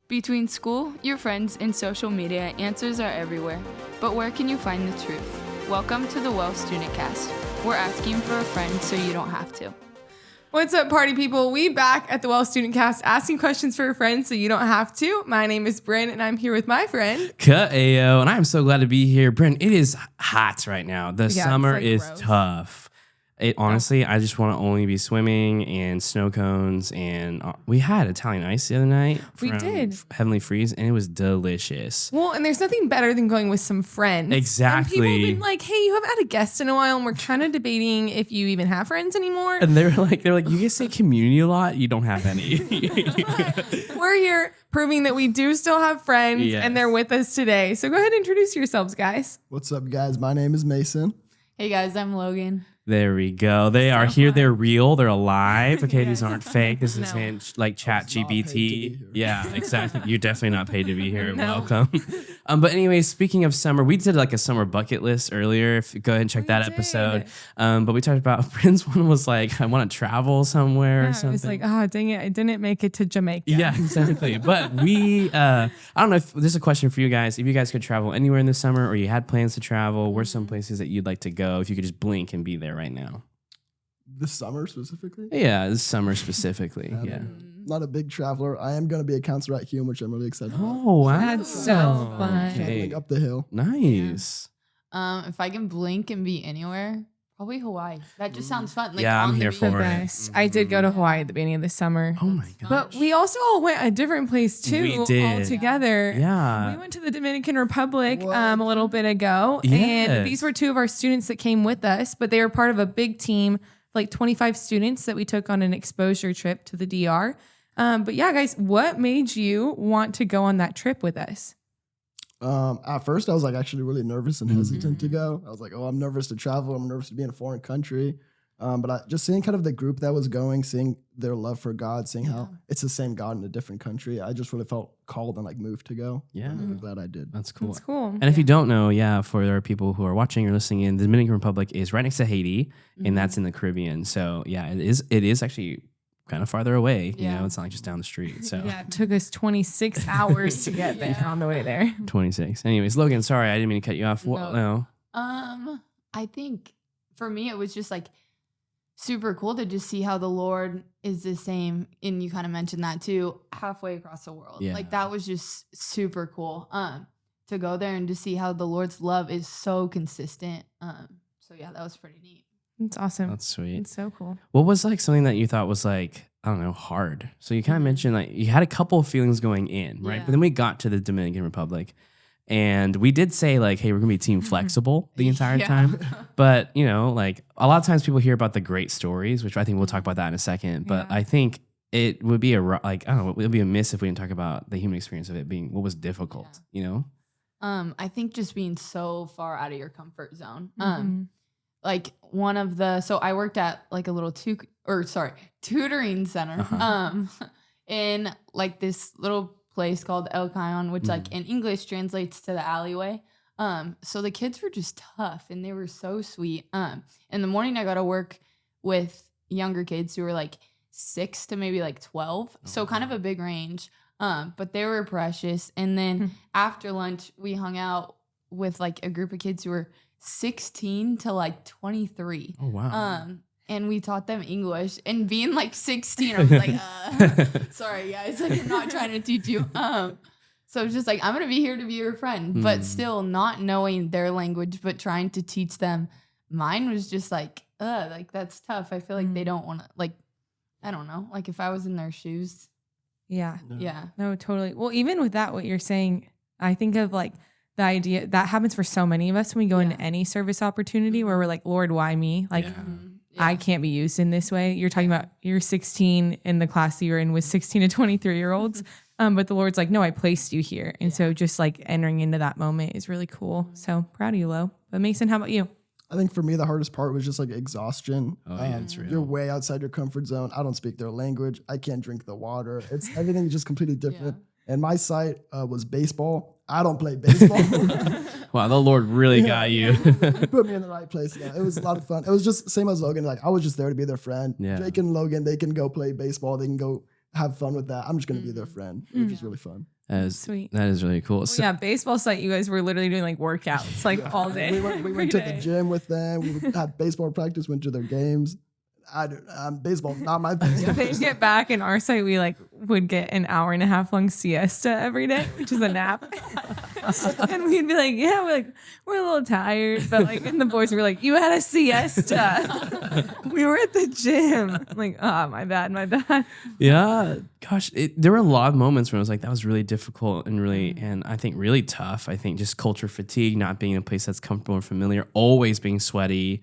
Between school, your friends, and social media, answers are everywhere. But where can you find the truth? Welcome to the StudentCast. We're asking for a friend so you don't have to. What's up, party people? We back at the StudentCast asking questions for a friend so you don't have to. My name is Brynn, and I'm here with my friend. Ka-ayo, and I'm so glad to be here. Brynn, it is hot right now. The summer is gross. tough. Honestly, I just want to only be swimming and snow cones. And we had Italian ice the other night. We did. Heavenly Freeze, and it was delicious. Well, and there's nothing better than going with some friends. Exactly. And people have been like, hey, you haven't had a guest in a while, and we're kind of debating if you even have friends anymore. And they're like, you guys say community a lot. You don't have any. We're here proving that we do still have friends, Yes. and they're with us today. So go ahead and introduce yourselves, guys. What's up, guys? My name is Mason. Hey guys, I'm Logan. There we go. They are here. They're real. They're alive. Okay, these aren't fake. This No. isn't like Chat not paid to be GPT. here. Yeah, exactly. You're definitely not paid to be here. No. Welcome. But anyways, speaking of summer, we did like a summer bucket list earlier. If you go ahead and check We that did. episode. But we talked about Brynn's one was like, I want to travel somewhere Yeah, or I something. was like, oh, dang it. I didn't make it to Jamaica. Yeah, exactly. But we, I don't know if this is a question for you guys. If you guys could travel anywhere in the summer or you had plans to travel, where's some places that you'd like to go if you could just blink and be there right now? This summer specifically? Yeah, this summer specifically. Yeah. Not a big traveler. I am going to be a counselor at Hume, which I'm really excited about. Oh, wow. That's so fun. Okay. Traveling up the hill. Nice. If I can blink and be anywhere, probably Hawaii. That just sounds fun. Like, Yeah, I'm on the here beach. The for it. best. I did go to Hawaii at the beginning of the summer. Oh my god. But we also all went a different place too, We did. all together. Yeah. We went to the Dominican Republic What? a little bit ago, Yes. and these were two of our students that came with us, but they were part of a big team, like 25 students that we took on an exposure trip to the DR. But yeah, guys, what made you want to go on that trip with us? At first, I was like actually really nervous and hesitant to go. I was like, oh, I'm nervous to travel. I'm nervous to be in a foreign country. But just seeing kind of the group that was going, seeing their love for God, seeing how it's the same God in a different country, I just really felt called and like moved to go. Yeah. I'm really glad I did. That's cool. It's cool. And if you don't know, for there are people who are watching or listening in, the Dominican Republic is right next to Haiti, and that's in the Caribbean. So yeah, it is actually kind of farther away. You Yeah. know, it's not like just down the street. So Yeah, it took us 26 hours to get there on the way there. 26. Anyways, Logan, sorry, I didn't mean to cut you off. No. I think for me it was just like super cool to just see how the Lord is the same, and you kind of mentioned that too, halfway across the world. Yeah. Like that was just super cool. To go there and to see how the Lord's love is so consistent. So yeah, that was pretty neat. It's awesome. That's sweet. It's so cool. What was like something that you thought was like, I don't know, hard? So you kind of mentioned like you had a couple of feelings going in, right? Yeah. But then we got to the Dominican Republic and we did say like, hey, we're gonna be team flexible the entire Yeah. time. But you know, like a lot of times people hear about the great stories, which I think we'll talk about that in a second. But Yeah. I think it would be I don't know, it would be a miss if we didn't talk about the human experience of it being what was difficult, you know? I think just being so far out of your comfort zone. Mhm. Like one of the, so I worked at like a little tutoring center, Uh-huh. in like this little place called El Cajon, which like in English translates to the alleyway. So the kids were just tough and they were so sweet. In the morning I got to work with younger kids who were like 6 to maybe like 12. So kind of a big range. But they were precious. And then after lunch, we hung out with like a group of kids who were 16 to like 23. Oh wow. And we taught them English. And being like 16, I was like, sorry guys, like I'm not trying to teach you. So it's just like, I'm gonna be here to be your friend, but still not knowing their language, but trying to teach them. Mine was just like that's tough. I feel like they don't want to, like, I don't know, like if I was in their shoes. Yeah. Yeah. No, totally. Well, even with that, what you're saying, I think of like the idea that happens for so many of us when we go into any service opportunity where we're like, Lord, why me? Like, I can't be used in this way. You're talking about you're 16 in the class that you're in with 16 to 23 year olds. But the Lord's like, no, I placed you here. And so just like entering into that moment is really cool. So proud of you, Lo. But Mason, how about you? I think for me, the hardest part was just like exhaustion. Oh, yeah, it's real. You're way outside your comfort zone. I don't speak their language. I can't drink the water. It's everything is just completely different. And my site was baseball. I don't play baseball. Wow, the Lord really got you. Put me in the right place. Yeah, it was a lot of fun. It was just same as Logan. Like I was just there to be their friend. Yeah. Jake and Logan, they can go play baseball. They can go have fun with that. I'm just gonna be their friend, which is really fun. That is Sweet. That is really cool. Well, So, yeah, baseball site, you guys were literally doing like workouts like all day. We went to the gym with them. We had baseball practice. Went to their games. Baseball's not my thing. They'd get back in our site, we like would get an hour and a half long siesta every day, which is a nap. And we'd be like, yeah, we're a little tired, but like, and the boys were like, you had a siesta. We were at the gym. I'm like, oh, my bad. yeah, gosh, there were a lot of moments when I was like, that was really difficult and really, and I think really tough. I think just culture fatigue, not being in a place that's comfortable and familiar, always being sweaty.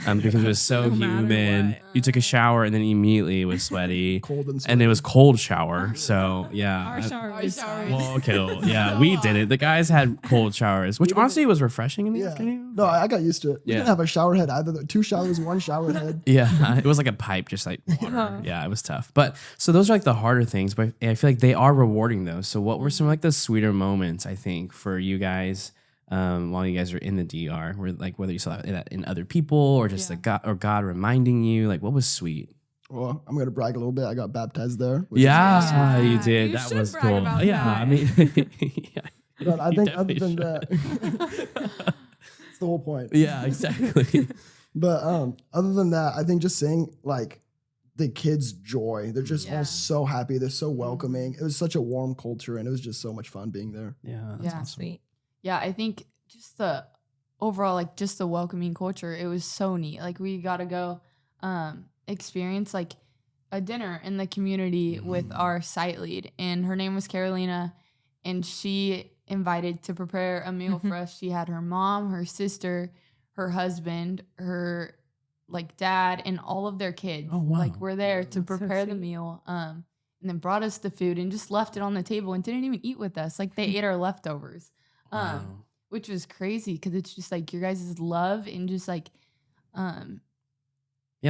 Because it was so humid. You took a shower and then immediately it was sweaty. Cold and sweaty. And it was cold shower. So yeah. Our shower was fine. Well, okay. Well, yeah, we did it. The guys had cold showers, which honestly was refreshing in the Yeah. afternoon. No, I got used to it. We Yeah. didn't have a shower head either. 2 showers, 1 shower head. Yeah, it was like a pipe, just like water. Yeah, it was tough. But so those are like the harder things, but I feel like they are rewarding though. So what were some like the sweeter moments, I think, for you guys while you guys are in the DR? Where like whether you saw that in other people or just like God reminding you, like what was sweet? Well, I'm gonna brag a little bit. I got baptized there. Which Yeah, is you did. You that should was brag cool. about Yeah, that. I mean, yeah. But I You think other definitely than should. that, it's the whole point. Yeah, exactly. But other than that, I think just seeing like the kids' joy. They're just all so happy. They're so welcoming. It was such a warm culture, and it was just so much fun being there. Yeah, that's Yeah. awesome. Sweet. Yeah, I think just the overall, like just the welcoming culture, it was so neat. Like we got to go experience like a dinner in the community with our site lead, and her name was Carolina, and she invited to prepare a meal for us. She had her mom, her sister, her husband, her like dad, and all of their kids. Oh, wow. Like were there to That's so prepare the sweet. meal. And then brought us the food and just left it on the table and didn't even eat with us. Like they ate our leftovers. Wow. Which was crazy because it's just like your guys' love and just like Yeah,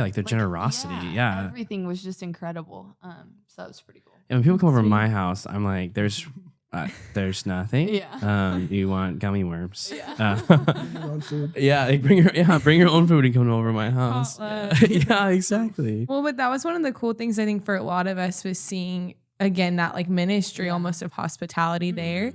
like their like, generosity. Yeah. everything was just incredible. So that was pretty cool. And when people come over to Sweet. my house, I'm like, there's nothing. Yeah. You want gummy worms? Yeah. Your own food. Yeah, like bring your own food and come over to my house. Potluck. Yeah, exactly. Well, but that was one of the cool things I think for a lot of us was seeing again that like ministry almost of hospitality there.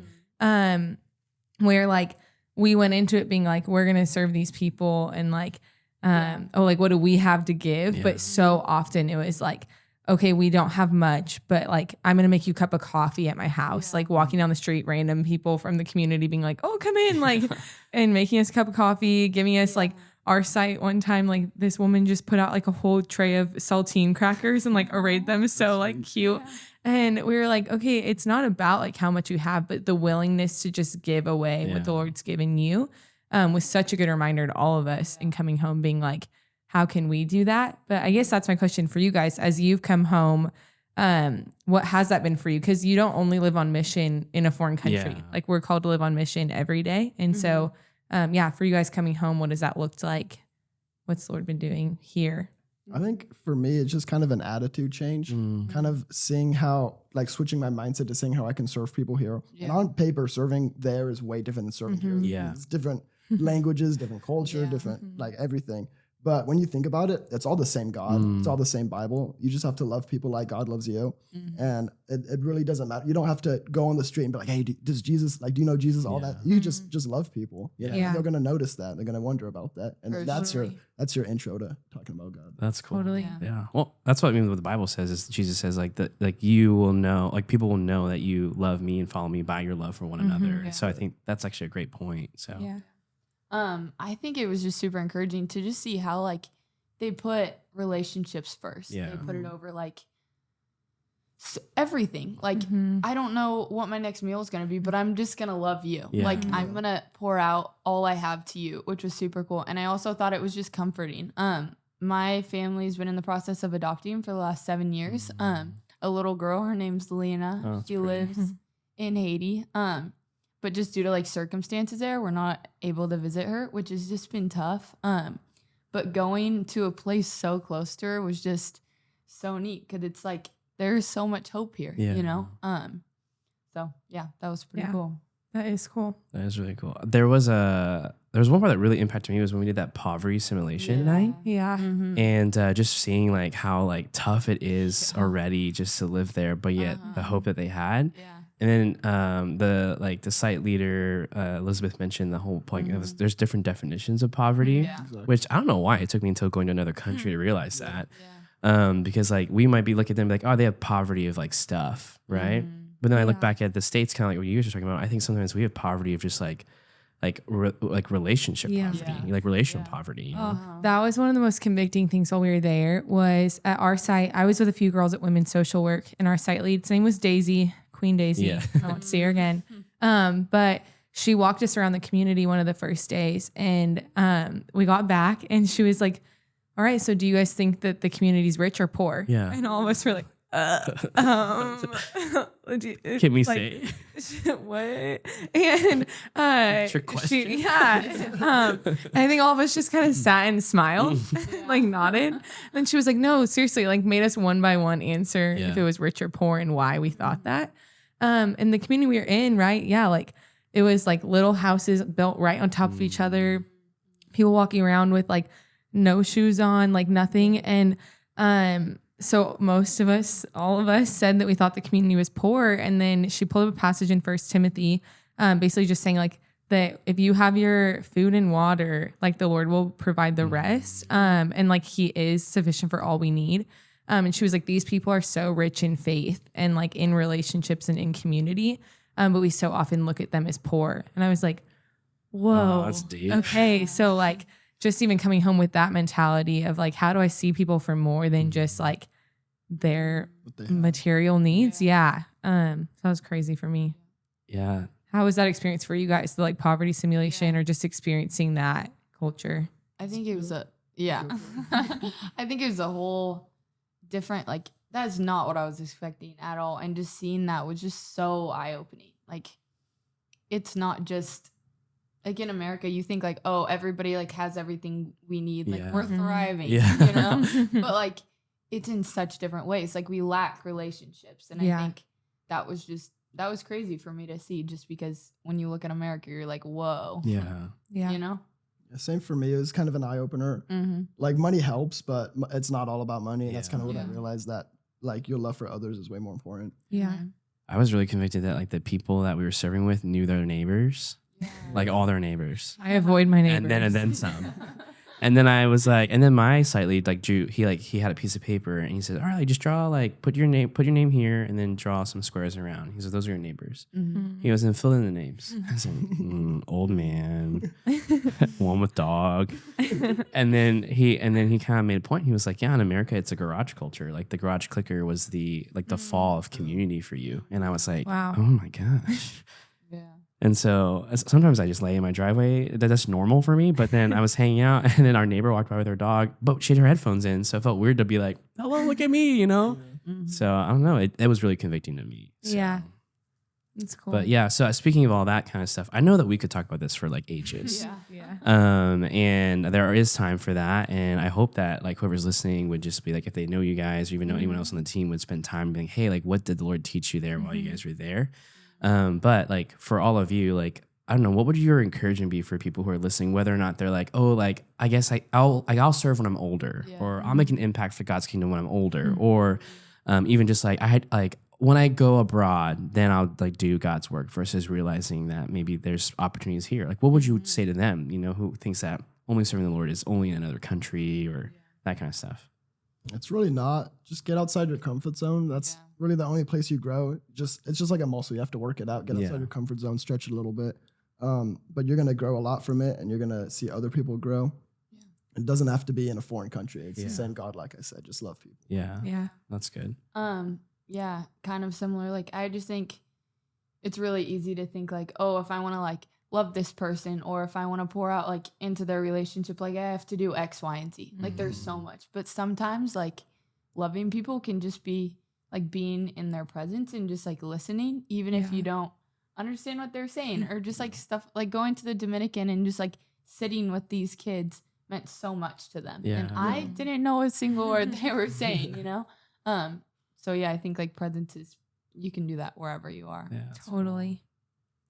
Where like we went into it being like, we're gonna serve these people and like like what do we have to give? Yeah. But so often it was like, okay, we don't have much, but like I'm gonna make you a cup of coffee at my house. Like walking down the street, random people from the community being like, oh, come in, like and making us a cup of coffee, giving us like our site one time, like this woman just put out like a whole tray of saltine crackers and like arrayed them so like cute. And we were like, okay, it's not about like how much you have, but the willingness to just give away what the Lord's given you was such a good reminder to all of us in coming home being like, how can we do that? But I guess that's my question for you guys. As you've come home, what has that been for you? Because you don't only live on mission in a foreign country. Yeah. Like we're called to live on mission every day. And so, for you guys coming home, what does that look like? What's the Lord been doing here? I think for me, it's just kind of an attitude change, kind of seeing how, like switching my mindset to seeing how I can serve people here. And on paper, serving there is way different than serving here. Yeah. It's different languages, different culture, different, like everything. But when you think about it, it's all the same God. It's all the same Bible. You just have to love people like God loves you. And it really doesn't matter. You don't have to go on the street and be like, hey, does Jesus, like, do you know Jesus? All that. You just love people. You know? Yeah. They're going to notice that. They're going to wonder about that. And For that's sure. your intro to talking about God. That's cool. Totally. Yeah. Well, that's what I mean. What the Bible says is Jesus says like that, like you will know, like people will know that you love me and follow me by your love for one another. Yeah. So I think that's actually a great point. So Yeah. I think it was just super encouraging to just see how like they put relationships first. Yeah. They put it over like everything. Like I don't know what my next meal is going to be, but I'm just going to love you. Yeah. Like I'm going to pour out all I have to you, which was super cool. And I also thought it was just comforting. My family's been in the process of adopting for the last 7 years. A little girl, her name's Lena. Oh, that's she pretty. lives in Haiti. But just due to like circumstances there, we're not able to visit her, which has just been tough. But going to a place so close to her was just so neat because it's like there's so much hope here, Yeah. you know? So yeah, that was pretty cool. That is cool. That is really cool. There was one part that really impacted me was when we did that poverty simulation night. Yeah. And just seeing like how like tough it is already just to live there, but yet the hope that they had. Yeah. And then the site leader Elizabeth mentioned the whole point of there's different definitions of poverty, which I don't know why it took me until going to another country to realize that. Because like we might be looking at them like, oh, they have poverty of like stuff, right? But then I look back at the States, kind of like what you guys are talking about. I think sometimes we have poverty of just like relationship poverty, like relational poverty. You know? That was one of the most convicting things while we were there was at our site. I was with a few girls at Women's Social Work, and our site lead's name was Daisy, Queen Daisy. Yeah. I won't see her again. But she walked us around the community one of the first days, and we got back, and she was like, all right, so do you guys think that the community's rich or poor? Yeah. And all of us were like, Can we say what? And trick question. I think all of us just kind of sat and smiled, like nodded. And she was like, "No, seriously," like made us one by one answer if it was rich or poor and why we thought that. And the community we were in, right? Yeah, like it was like little houses built right on top of each other. People walking around with like no shoes on, like nothing, and so most of us, all of us said that we thought the community was poor. And then she pulled up a passage in 1 Timothy, basically just saying like that if you have your food and water, like the Lord will provide the rest. And like he is sufficient for all we need. And she was like, these people are so rich in faith and like in relationships and in community. But we so often look at them as poor. And I was like, whoa, that's deep. Okay. So like, just even coming home with that mentality of like, how do I see people for more than just like their material needs? Yeah. So that was crazy for me. Yeah. How was that experience for you guys? The like poverty simulation or just experiencing that culture? I think it was I think it was a whole different, like, that's not what I was expecting at all. And just seeing that was just so eye-opening. Like, it's not just, like in America, you think like, oh, everybody like has everything we need. Like we're thriving, you know? But like, it's in such different ways. Like we lack relationships. And I think that was crazy for me to see, just because when you look at America, you're like, whoa. Yeah. You know? Same for me. It was kind of an eye opener. Like money helps, but it's not all about money. And that's kind of what I realized, that like your love for others is way more important. Yeah. I was really convicted that like the people that we were serving with knew their neighbors. Like all their neighbors. I avoid my neighbors. And then some. And then I was like, and then my site lead like drew, he had a piece of paper and he said, all right, just draw like put your name here and then draw some squares around. He said, those are your neighbors. He goes, and fill in the names. I said, old man, one with dog. and then he kind of made a point. He was like, yeah, in America it's a garage culture. Like the garage clicker was the fall of community for you. And I was like, wow. Oh my gosh. Yeah. And so sometimes I just lay in my driveway. That's normal for me. But then I was hanging out, and then our neighbor walked by with her dog, but she had her headphones in. So it felt weird to be like, hello, look at me, you know? So I don't know. It was really convicting to me. So. Yeah. It's cool. But yeah, so speaking of all that kind of stuff, I know that we could talk about this for like ages. Yeah. And there is time for that. And I hope that like whoever's listening would just be like, if they know you guys or even know anyone else on the team, would spend time being, hey, like what did the Lord teach you there while you guys were there? But like for all of you, like, I don't know, what would your encouragement be for people who are listening, whether or not they're like, oh, like, I guess I'll serve when I'm older, or I'll make an impact for God's kingdom when I'm older, or even just like, I had like, when I go abroad, then I'll like do God's work, versus realizing that maybe there's opportunities here. Like, what would you say to them, you know, who thinks that only serving the Lord is only in another country or that kind of stuff? It's really not. Just get outside your comfort zone. That's really the only place you grow. It's just like a muscle. You have to work it out. Get outside your comfort zone, stretch it a little bit. But you're gonna grow a lot from it, and you're gonna see other people grow. It doesn't have to be in a foreign country. It's the same God, like I said. Just love people. Yeah. That's good. Yeah, kind of similar. Like I just think it's really easy to think like, oh, if I want to like love this person, or if I want to pour out like into their relationship, like I have to do X, Y, and Z. Like there's so much. But sometimes like loving people can just be like being in their presence and just like listening, even if you don't understand what they're saying, or just like stuff like going to the Dominican and just like sitting with these kids meant so much to them. And I didn't know a single word they were saying, you know? So yeah, I think like presence is, you can do that wherever you are. Yeah. Totally.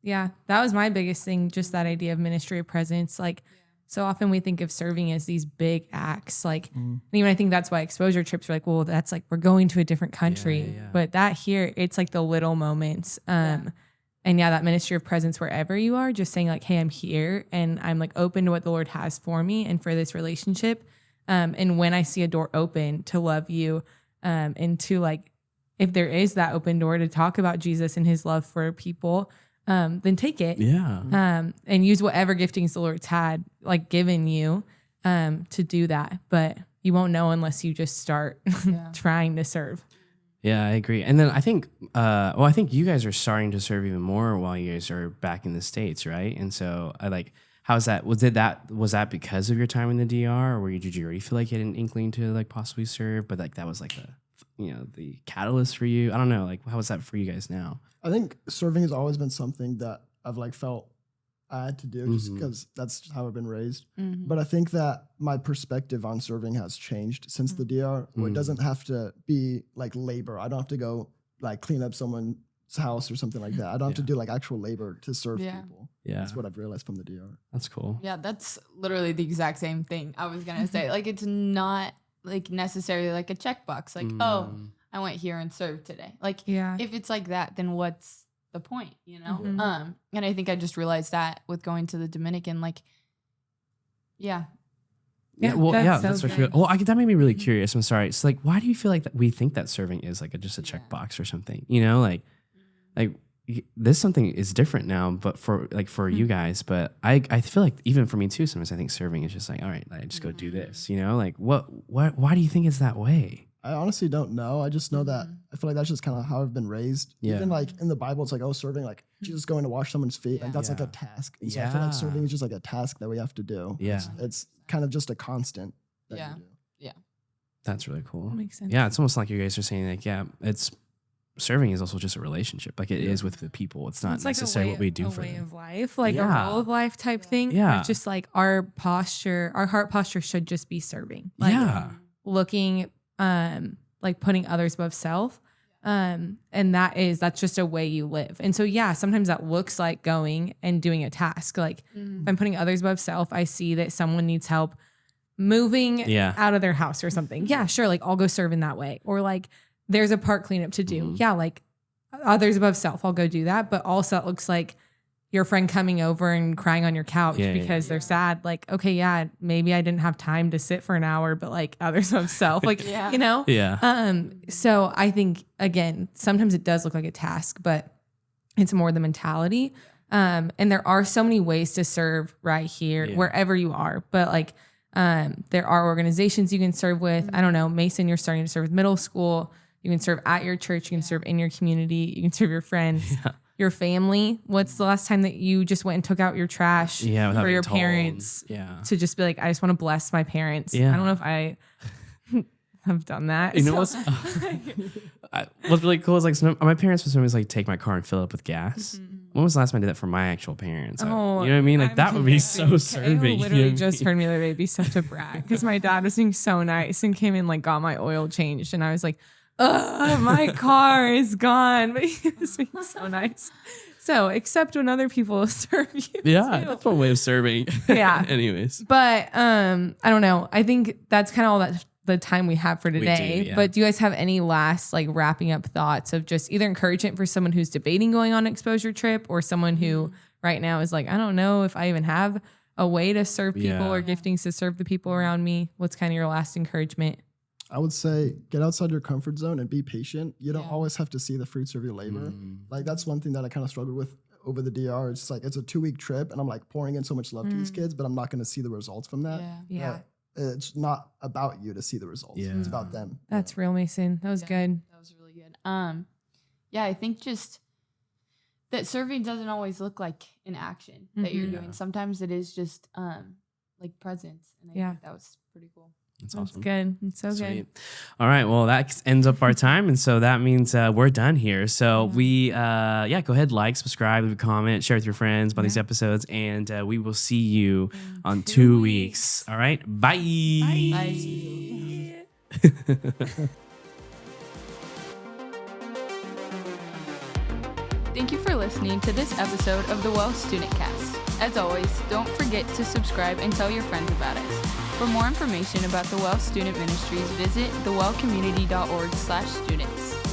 Yeah, that was my biggest thing, just that idea of ministry of presence. Like, so often we think of serving as these big acts. Like, and even I think that's why exposure trips are like, well, that's like we're going to a different country. Yeah. But that here, it's like the little moments. And that ministry of presence wherever you are, just saying like, hey, I'm here and I'm like open to what the Lord has for me and for this relationship. And when I see a door open to love you, and to like, if there is that open door to talk about Jesus and his love for people, then take it. Yeah. And use whatever giftings the Lord's had, like given you, to do that. But you won't know unless you just start trying to serve. Yeah, I agree. And then I think, I think you guys are starting to serve even more while you guys are back in the States, right? And so I like, how's that? Was that because of your time in the DR, or did you already feel like you had an inkling to like possibly serve, but like that was like the catalyst for you? I don't know. Like, how was that for you guys now? I think serving has always been something that I've like felt I had to do just because that's how I've been raised. But I think that my perspective on serving has changed since the DR, where it doesn't have to be like labor. I don't have to go like clean up someone's house or something like that. I don't have to do like actual labor to serve people. Yeah. That's what I've realized from the DR. That's cool. Yeah, that's literally the exact same thing I was going to say. Like, it's not like necessarily like a checkbox. Like, oh, I went here and served today. Like, if it's like that, then what's the point, you know? And I think I just realized that with going to the Dominican, like, that's for sure. Well, that made me really curious. I'm sorry. So, like, why do you feel like that we think that serving is like just a checkbox or something? You know, like this something is different now, but for you guys. But I feel like even for me too, sometimes I think serving is just like, all right, I just go do this. You know, like why do you think it's that way? I honestly don't know. I just know that I feel like that's just kind of how I've been raised. Yeah. Even like in the Bible, it's like, oh, serving, like Jesus going to wash someone's feet. Like that's like a task. And so I feel like serving is just like a task that we have to do. Yeah. It's kind of just a constant. That you do. That's really cool. That makes sense. Yeah. It's almost like you guys are saying like, it's serving is also just a relationship. Like it is with the people. It's not necessarily what we do for them. A way of life, like a role of life type thing. Yeah. It's just like our heart posture should just be serving. Like looking, like putting others above self. And that's just a way you live. And so, sometimes that looks like going and doing a task. Like if I'm putting others above self, I see that someone needs help moving out of their house or something. Yeah, sure. Like I'll go serve in that way. Or like there's a park cleanup to do. Yeah. Like others above self, I'll go do that. But also it looks like your friend coming over and crying on your couch because they're sad. Like, okay, maybe I didn't have time to sit for an hour, but like others of self, like, you know? Yeah. So I think, again, sometimes it does look like a task, but it's more the mentality. And there are so many ways to serve right here, wherever you are. But like, there are organizations you can serve with. I don't know, Mason, you're starting to serve with middle school. You can serve at your church. You can serve in your community. You can serve your friends. Your family. What's the last time that you just went and took out your trash for your parents? To just be like, I just want to bless my parents. I don't know if I have done that. You know what's really cool is like my parents would sometimes like take my car and fill it up with gas. When was the last time I did that for my actual parents? You know what I mean? Like that would be so serving. Literally just heard me the other day be such a brat because my dad was being so nice and came in like got my oil changed and I was like, my car is gone. But he was being so nice. So, except when other people serve you. Yeah, too. that's one way of serving. Yeah. Anyways. But I don't know. I think that's kind of all that the time we have for today. Do, But do you guys have any last like wrapping up thoughts of just either encouragement for someone who's debating going on an exposure trip or someone who right now is like, I don't know if I even have a way to serve people or giftings to serve the people around me? What's kind of your last encouragement? I would say get outside your comfort zone and be patient. You don't always have to see the fruits of your labor. Like that's one thing that I kind of struggled with over the DR. It's like, it's a 2-week trip and I'm like pouring in so much love to these kids, but I'm not going to see the results from that. It's not about you to see the results. It's about them. That's real, Mason. That was good. That was really good. I think just that serving doesn't always look like an action that you're doing. Sometimes it is just like presence. And I think that was pretty cool. That's That's awesome. good. It's so Sweet. good. All right. Well, that ends up our time. And so that means we're done here. So we, go ahead, like, subscribe, leave a comment, share with your friends about these episodes. And we will see you on 2 weeks. All right. Bye. Bye. Thank you for listening to this episode of the Well StudentCast. As always, don't forget to subscribe and tell your friends about us. For more information about the Well Student Ministries, visit thewellcommunity.org/students.